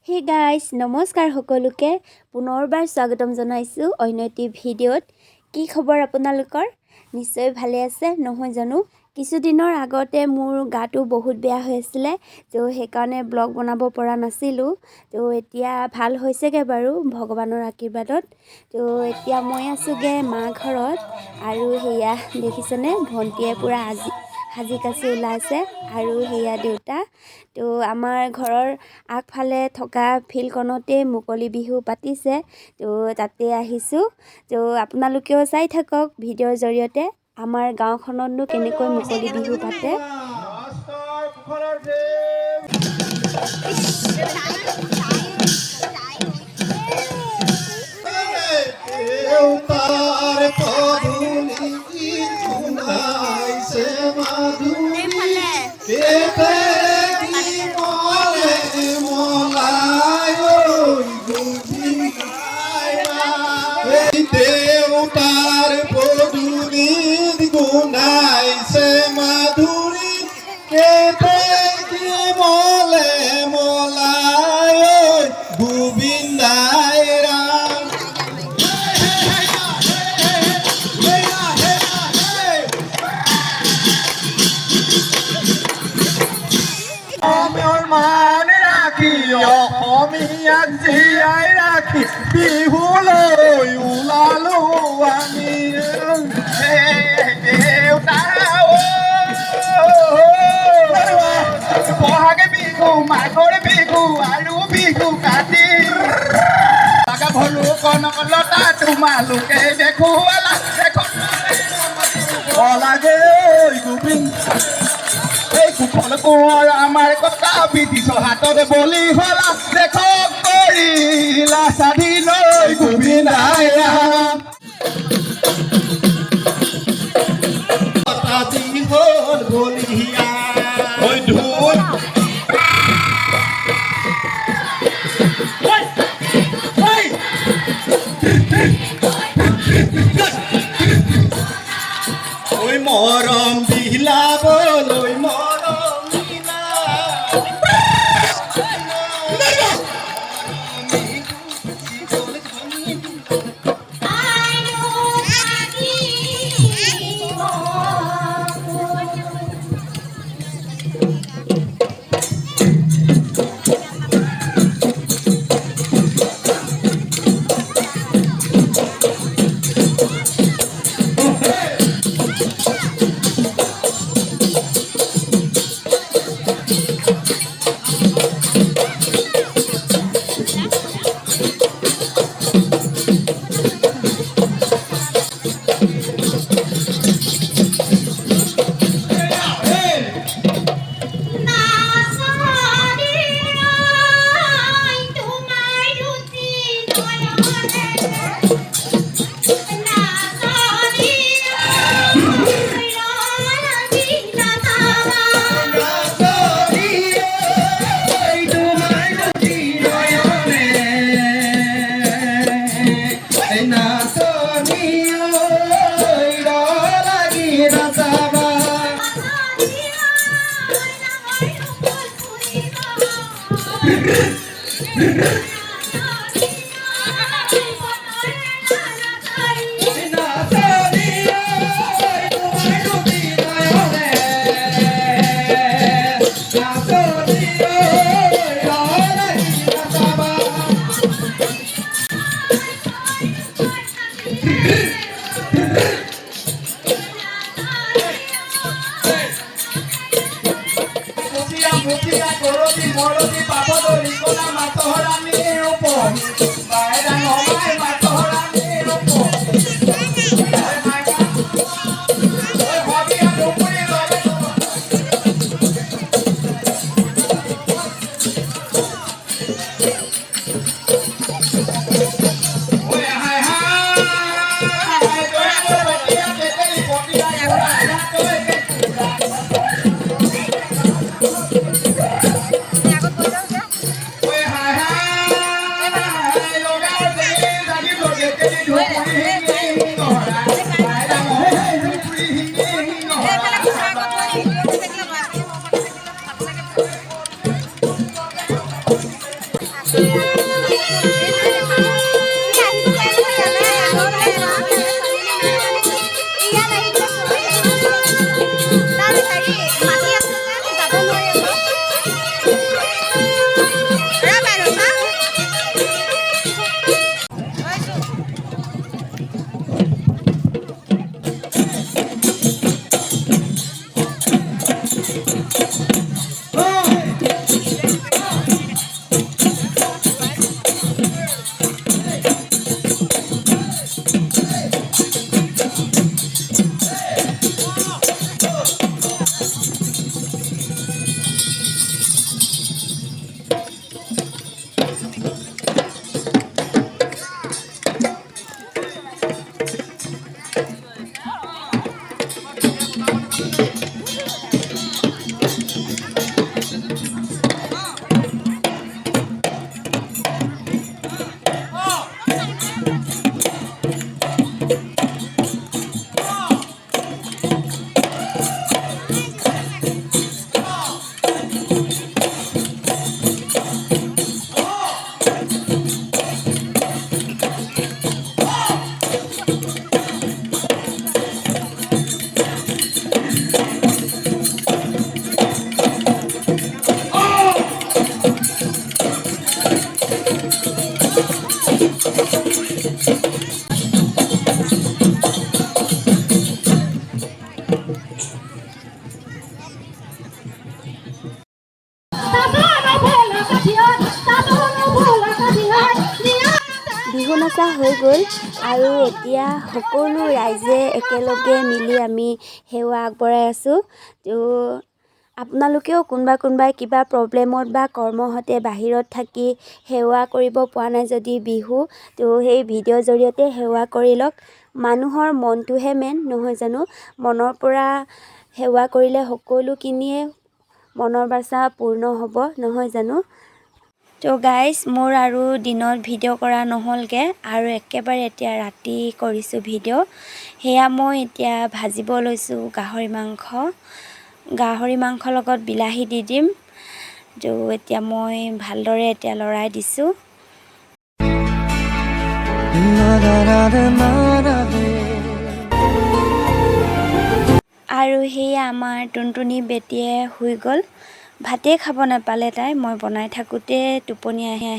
Hey guys নমস্কাৰ সকলোকে পুনৰবাৰ স্বাগতম জনাইছোঁ অন্য এটি ভিডিঅ'ত। কি খবৰ আপোনালোকৰ? নিশ্চয় ভালে আছে নহয় জানো? কিছুদিনৰ আগতে মোৰ গাটো বহুত বেয়া হৈ আছিলে, তো সেইকাৰণে ব্লগ বনাব পৰা নাছিলোঁ। তো এতিয়া ভাল হৈছেগৈ বাৰু ভগৱানৰ আশীৰ্বাদত। তো এতিয়া মই আছোঁগৈ মা ঘৰত, আৰু সেয়া দেখিছেনে ভণ্টিয়ে পূৰা সাজি কাচি ওলাইছে, আৰু সেয়া দেউতা। তো আমাৰ ঘৰৰ আগফালে থকা ফিল্ডখনতে মুকলি বিহু পাতিছে, তো তাতে আহিছোঁ। তো আপোনালোকেও চাই থাকক ভিডিঅ'ৰ জৰিয়তে আমাৰ গাঁওখনতনো কেনেকৈ মুকলি বিহু পাতে। দেউতার পদুলির গুনাইছে মাধুরী কেতে কি মলে মলায় গোবিন্দায় রাম। মান রাখি অসমীয়াক জীয়াই ৰাখি বিহুলৈ ওলালো আমি দেউতা। বহাগ বিহু মাঘৰ বিহু আৰু বিহু কাতি ভলো কনকলতা তোমালোকে দেখুৱালা লাগে গোবিন্দ। এই কুশল কোঁৱৰ আমাৰ ককা বিধিছ হাতত বলি হলা দেখ কৰিলা স্বাধীন গোবিন্দাই ৰাম। হ'ল বলিয়া ধুন মৰম বিলাবলৈ বিহু নাচা হৈ গ'ল আৰু এতিয়া সকলো ৰাইজে একেলগে মিলি আমি সেৱা আগবঢ়াই আছোঁ। তো আপোনালোকেও কোনোবাই কিবা প্ৰব্লেমত বা কৰ্মহতে বাহিৰত থাকি সেৱা কৰিব পৰা নাই যদি বিহু, তো সেই ভিডিঅ'ৰ জৰিয়তে সেৱা কৰি লওক। মানুহৰ মনটোহে মেইন, নহয় জানো? মনৰ পৰা সেৱা কৰিলে সকলোখিনিয়ে মনৰ বাঞ্ছা পূৰ্ণ হ'ব, নহয় জানো? তো গাইজ, মোৰ আৰু দিনত ভিডিঅ' কৰা নহ'লগৈ আৰু একেবাৰে এতিয়া ৰাতি কৰিছোঁ ভিডিঅ'। সেয়া মই এতিয়া ভাজিব লৈছোঁ গাহৰি মাংসৰ লগত বিলাহী দি দিম। তো এতিয়া মই ভালদৰে এতিয়া লৰাই দিছোঁ। আৰু সেয়া আমাৰ টুনটুনি বেটীয়ে শুই গ'ল। ভাতেই খাব নাপালে তাই, মই বনাই থাকোঁতে টোপনি আহে।